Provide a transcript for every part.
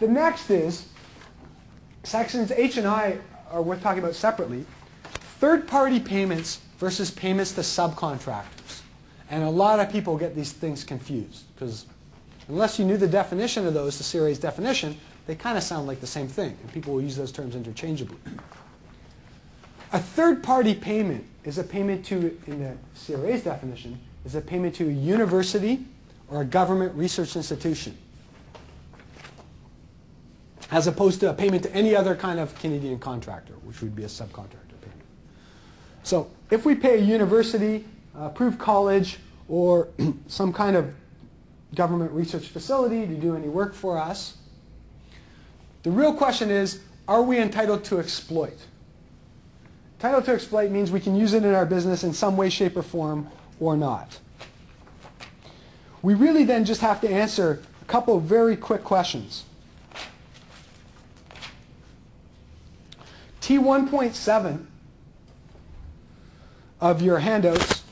The next is, sections H and I are worth talking about separately, third-party payments versus payments to subcontractors. And a lot of people get these things confused, because unless you knew the definition of those, the CRA's definition, they kind of sound like the same thing, and people will use those terms interchangeably. A third-party payment is a payment to, in the CRA's definition, is a payment to a university or a government research institution, as opposed to a payment to any other kind of Canadian contractor, which would be a subcontractor payment. So if we pay a university, approved college, or some kind of government research facility to do any work for us, the real question is, are we entitled to exploit? Entitled to exploit means we can use it in our business in some way, shape, or form, or not. We really then just have to answer a couple of very quick questions. T1.7 of your handouts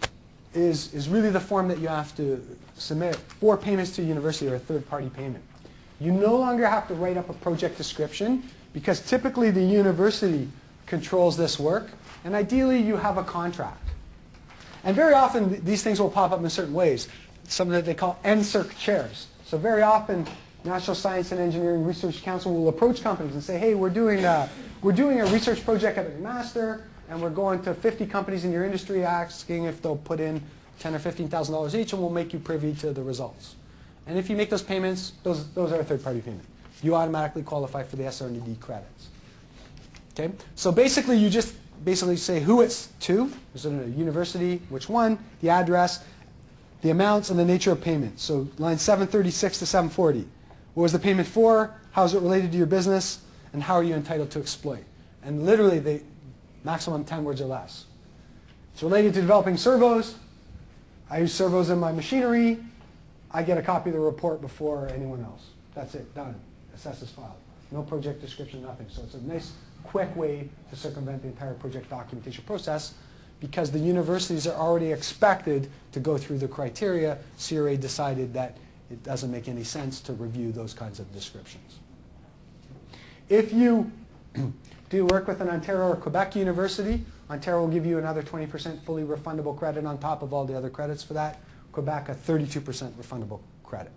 is really the form that you have to submit for payments to a university or a third-party payment. You no longer have to write up a project description, because typically the university controls this work, and ideally you have a contract. And very often these things will pop up in certain ways, something that they call NSERC chairs. So very often National Science and Engineering Research Council will approach companies and say, hey, we're doing a research project at McMaster, and we're going to 50 companies in your industry asking if they'll put in $10,000 or $15,000 each, and we'll make you privy to the results. And if you make those payments, those are a third-party payment. You automatically qualify for the SR&ED credits. Okay? So basically, you just say who it's to. Is it a university? Which one? The address, the amounts, and the nature of payment. So line 736 to 740. What was the payment for? How is it related to your business? And how are you entitled to exploit? And literally, they maximum 10 words or less. It's related to developing servos. I use servos in my machinery. I get a copy of the report before anyone else. That's it, done. Assess is filed. No project description, nothing. So it's a nice, quick way to circumvent the entire project documentation process, because the universities are already expected to go through the criteria. CRA decided that it doesn't make any sense to review those kinds of descriptions. If you do work with an Ontario or Quebec university, Ontario will give you another 20% fully refundable credit on top of all the other credits for that. Quebec, a 32% refundable credit.